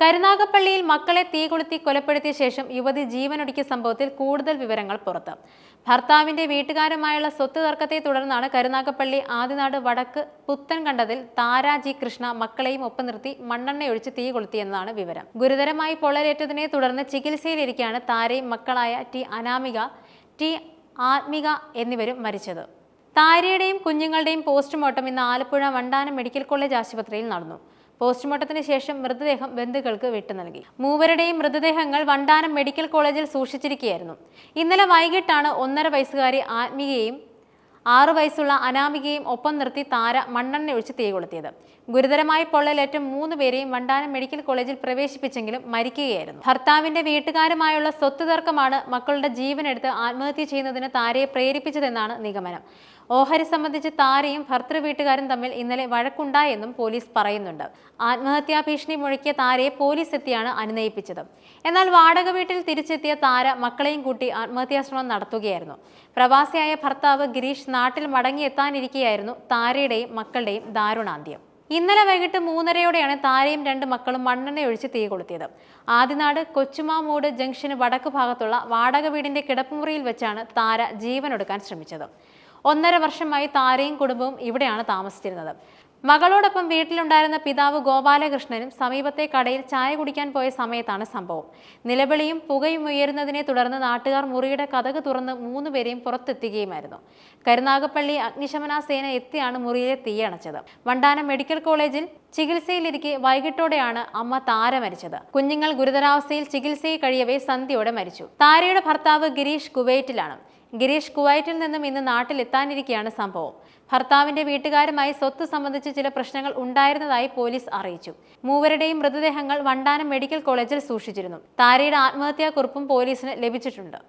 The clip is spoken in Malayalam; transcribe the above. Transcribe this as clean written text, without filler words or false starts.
കരുനാഗപ്പള്ളിയിൽ മക്കളെ തീകൊളുത്തി കൊലപ്പെടുത്തിയ ശേഷം യുവതി ജീവനൊടുക്കിയ സംഭവത്തിൽ കൂടുതൽ വിവരങ്ങൾ പുറത്ത്. ഭർത്താവിന്റെ വീട്ടുകാരുമായുള്ള സ്വത്ത് തർക്കത്തെ തുടർന്നാണ് കരുനാഗപ്പള്ളി ആദിനാട് വടക്ക് പുത്തൻകണ്ടതിൽ താര ജി കൃഷ്ണ മക്കളെയും ഒപ്പം നിർത്തി മണ്ണെണ്ണയൊഴിച്ച് തീ കൊളുത്തിയെന്നാണ് വിവരം. ഗുരുതരമായി പൊള്ളലേറ്റതിനെ തുടർന്ന് ചികിത്സയിലിരിക്കെയാണ് താരയും മക്കളായ ടി അനാമിക, ടി ആത്മിക എന്നിവരും മരിച്ചത്. താരയുടെയും കുഞ്ഞുങ്ങളുടെയും പോസ്റ്റ്മോർട്ടം ഇന്ന് ആലപ്പുഴ വണ്ടാനം മെഡിക്കൽ കോളേജ് ആശുപത്രിയിൽ നടന്നു. പോസ്റ്റ്മോർട്ടത്തിന് ശേഷം മൃതദേഹം ബന്ധുക്കൾക്ക് വിട്ടു നൽകി. മൂവരുടെയും മൃതദേഹങ്ങൾ വണ്ടാനം മെഡിക്കൽ കോളേജിൽ സൂക്ഷിച്ചിരിക്കുകയായിരുന്നു. ഇന്നലെ വൈകിട്ടാണ് 1.5 വയസ്സുകാരി ആത്മികയെയും 6 വയസ്സുള്ള അനാമികയും ഒപ്പം നിർത്തി താര മണ്ണെണ്ണയൊഴിച്ച് തീ കൊളുത്തിയത്. ഗുരുതരമായി പൊള്ളലേറ്റ 3 പേരെയും വണ്ടാനം മെഡിക്കൽ കോളേജിൽ പ്രവേശിപ്പിച്ചെങ്കിലും മരിക്കുകയായിരുന്നു. ഭർത്താവിന്റെ വീട്ടുകാരുമായുള്ള സ്വത്ത് തർക്കമാണ് മക്കളുടെ ജീവനെടുത്ത് ആത്മഹത്യ ചെയ്യുന്നതിന് താരയെ പ്രേരിപ്പിച്ചതെന്നാണ് നിഗമനം. ഓഹരി സംബന്ധിച്ച് താരയും ഭർത്തൃ വീട്ടുകാരും തമ്മിൽ ഇന്നലെ വഴക്കുണ്ടായെന്നും പോലീസ് പറയുന്നുണ്ട്. ആത്മഹത്യാ ഭീഷണി മുഴക്കിയ താരയെ പോലീസ് എത്തിയാണ് അനുനയിപ്പിച്ചത്. എന്നാൽ വാടക വീട്ടിൽ തിരിച്ചെത്തിയ താര മക്കളെയും കൂട്ടി ആത്മഹത്യാശ്രമം നടത്തുകയായിരുന്നു. പ്രവാസിയായ ഭർത്താവ് ഗിരീഷ് നാട്ടിൽ മടങ്ങിയെത്താനിരിക്കെയായിരുന്നു താരയുടെയും മക്കളുടെയും ദാരുണാന്ത്യം. ഇന്നലെ വൈകിട്ട് 3:30-യോടെയാണ് താരയും 2 മക്കളും മണ്ണെണ്ണയൊഴിച്ച് തീ കൊളുത്തിയത്. ആദിനാട് കൊച്ചുമാമൂട് ജംഗ്ഷന് വടക്കു ഭാഗത്തുള്ള വാടക വീടിന്റെ കിടപ്പുമുറിയിൽ വെച്ചാണ് താര ജീവനൊടുക്കാൻ ശ്രമിച്ചത്. 1.5 വർഷമായി താരയും കുടുംബവും ഇവിടെയാണ് താമസിച്ചിരുന്നത്. മകളോടൊപ്പം വീട്ടിലുണ്ടായിരുന്ന പിതാവ് ഗോപാലകൃഷ്ണനും സമീപത്തെ കടയിൽ ചായ കുടിക്കാൻ പോയ സമയത്താണ് സംഭവം. നിലവിളിയും പുകയും ഉയരുന്നതിനെ തുടർന്ന് നാട്ടുകാർ മുറിയുടെ കതക് തുറന്ന് 3 പേരെയും പുറത്തെത്തിക്കുകയുമായിരുന്നു. കരുനാഗപ്പള്ളി അഗ്നിശമന സേന എത്തിയാണ് മുറിയിലെ തീയണച്ചത്. വണ്ടാനം മെഡിക്കൽ കോളേജിൽ ചികിത്സയിലിരിക്കെ വൈകിട്ടോടെയാണ് അമ്മ താര മരിച്ചത്. കുഞ്ഞുങ്ങൾ ഗുരുതരാവസ്ഥയിൽ ചികിത്സയിൽ കഴിയവേ സന്ധ്യയോടെ മരിച്ചു. താരയുടെ ഭർത്താവ് ഗിരീഷ് കുവൈറ്റിലാണ്. ഗിരീഷ് കുവൈറ്റിൽ നിന്നും ഇന്ന് നാട്ടിലെത്താനിരിക്കെയാണ് സംഭവം. ഭർത്താവിന്റെ വീട്ടുകാരുമായി സ്വത്ത് സംബന്ധിച്ച് ചില പ്രശ്നങ്ങൾ ഉണ്ടായിരുന്നതായി പോലീസ് അറിയിച്ചു. മൂവരുടെയും മൃതദേഹങ്ങൾ വണ്ടാനം മെഡിക്കൽ കോളേജിൽ സൂക്ഷിച്ചിരുന്നു. താരയുടെ ആത്മഹത്യാക്കുറിപ്പും പോലീസിന് ലഭിച്ചിട്ടുണ്ട്.